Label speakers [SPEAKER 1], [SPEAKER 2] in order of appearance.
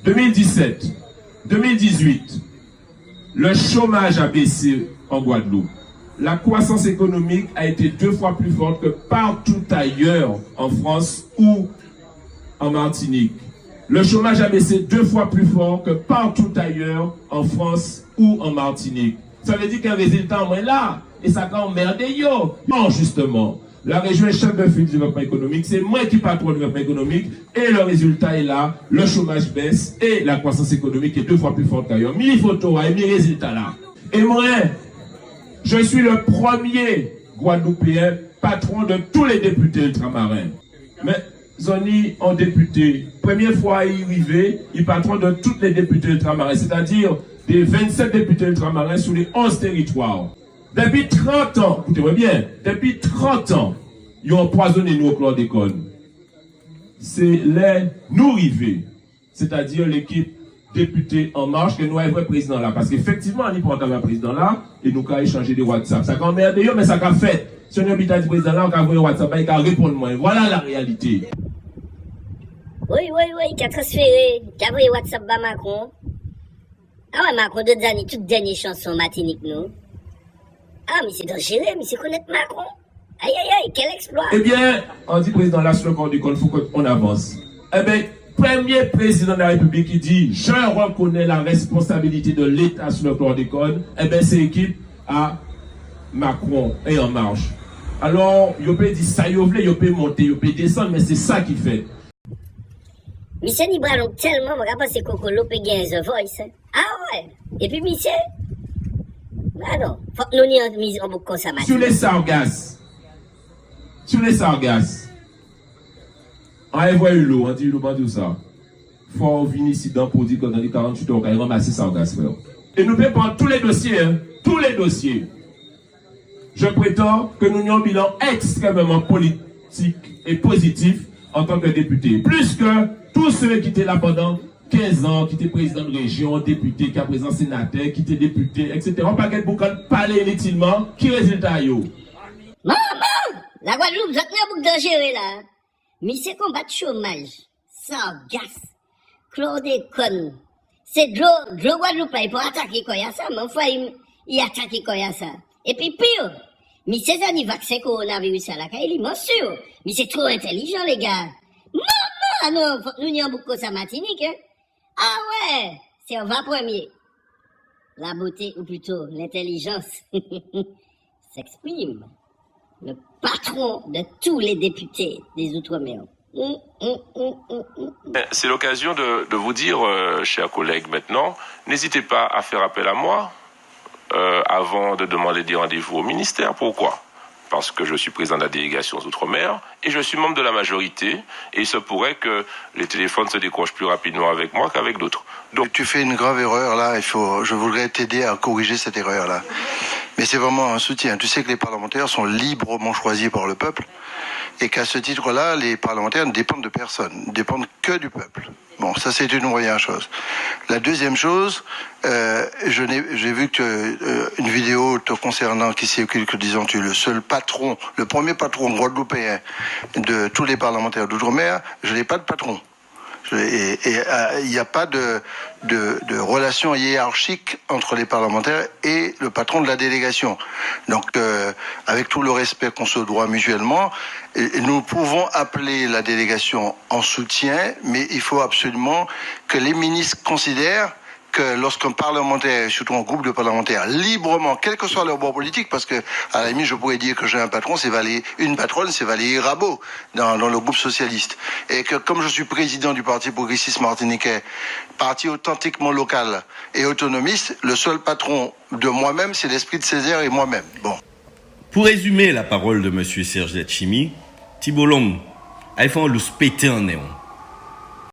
[SPEAKER 1] 2017, 2018, le chômage a baissé en Guadeloupe. La croissance économique a été 2 fois plus forte que partout ailleurs en France ou en Martinique. Le chômage a baissé 2 fois plus fort que partout ailleurs en France ou en Martinique. Ça veut dire qu'un résultat en est là. Et ça va emmerder yo. Non, justement. La région est chef de file du développement économique. C'est moi qui patronne le développement économique. Et le résultat est là. Le chômage baisse. Et la croissance économique est 2 fois plus forte qu'ailleurs. Mais il faut tout, et mes résultats là. Et moi, je suis le premier Guadeloupéen patron de tous les députés ultramarins. Mais Zoni, en député, première fois il arrivé, il patron de tous les députés ultramarins, c'est-à-dire des 27 députés ultramarins sur les 11 territoires. Depuis 30 ans, écoutez-moi bien, depuis 30 ans, ils ont empoisonné nous au chlordécone. C'est les nous rivés, c'est-à-dire l'équipe député En Marche que nous avons un président là. Parce qu'effectivement, on y prend un président là et nous avons échangé des WhatsApp. Ça a emmerdé, mais ça a fait. Si on a habité du président là, on a envoyé un WhatsApp et il a répondu moi. Voilà la réalité.
[SPEAKER 2] Oui, il a transféré, il a envoyé WhatsApp à Macron. Ah ouais, Macron, d'autres années, toutes dernières chansons Martinique, nous. Ah, mais c'est dangereux, mais c'est connaître Macron. Aïe, quel exploit.
[SPEAKER 1] Eh bien, on dit président là sur le corps du col, il faut qu'on avance. Eh bien, premier président de la République qui dit je reconnais la responsabilité de l'État sur le chlordécone, eh bien c'est équipe à Macron et En Marche. Alors, il peut dire ça, il peut monter, il peut descendre, mais c'est ça qui fait.
[SPEAKER 2] Monsieur Nibralon tellement, je pense que Kokolo peut gagner The Voice. Ah ouais. Et puis monsieur, ah non, faut que nous n'y misons beaucoup comme ça.
[SPEAKER 1] Sur les sargasses, on voit l'eau, on dit l'eau, on dit ça. Faut venir ici dans pour dire qu'on a dit 48 heures, on va ramasser sargasses, frère. Et nous pouvons prendre tous les dossiers, hein, tous les dossiers. Je prétends que nous avons un bilan extrêmement politique et positif en tant que député. Plus que tous ceux qui étaient là pendant 15 ans, qui étaient président de région, député, qui a présent sénateur, qui étaient députés, etc. On peut pas beaucoup parler inutilement. Qui résultat yo?
[SPEAKER 2] Maman! La Guadeloupe, vous êtes un bouc dangereux là. Mais c'est combat de chômage, sargasse, chlordécone. C'est de l'eau Guadeloupe là, il faut attaquer quoi ça, mais enfin, il attaque quoi ça. Et puis pire, mais ces années vaccins coronavirus là, il est sûr. Mais c'est trop intelligent les gars. Maman, non, faut que nous n'y avons beaucoup ça Martinique, hein. Ah ouais, c'est on va premier. La beauté, ou plutôt l'intelligence, s'exprime. Le patron de tous les députés des Outre-mer.
[SPEAKER 3] C'est l'occasion de vous dire, chers collègues, maintenant, n'hésitez pas à faire appel à moi avant de demander des rendez-vous au ministère. Pourquoi ? Parce que je suis président de la délégation aux Outre-mer et je suis membre de la majorité et il se pourrait que les téléphones se décrochent plus rapidement avec moi qu'avec d'autres.
[SPEAKER 4] Donc tu fais une grave erreur là, je voudrais t'aider à corriger cette erreur là. Mais c'est vraiment un soutien. Tu sais que les parlementaires sont librement choisis par le peuple et qu'à ce titre-là, les parlementaires ne dépendent de personne, ne dépendent que du peuple. Bon, ça c'est une première chose. La deuxième chose, j'ai vu que une vidéo te concernant qui circule que disant tu es le seul patron, le premier patron guadeloupéen de tous les parlementaires d'outre-mer. Je n'ai pas de patron. Et il n'y a pas de relation hiérarchique entre les parlementaires et le patron de la délégation. Donc, avec tout le respect qu'on se doit mutuellement, nous pouvons appeler la délégation en soutien, mais il faut absolument que les ministres considèrent que lorsqu'un parlementaire, surtout un groupe de parlementaires, librement, quel que soit leur bord politique, parce que à la limite je pourrais dire que j'ai un patron, une patronne, c'est Valérie Rabault dans le groupe socialiste, et que comme je suis président du Parti progressiste martiniquais, parti authentiquement local et autonomiste, le seul patron de moi-même, c'est l'esprit de Césaire et moi-même. Bon.
[SPEAKER 5] Pour résumer la parole de M. Serge Letchimy, Thibault Lom, il faut le péter en néon.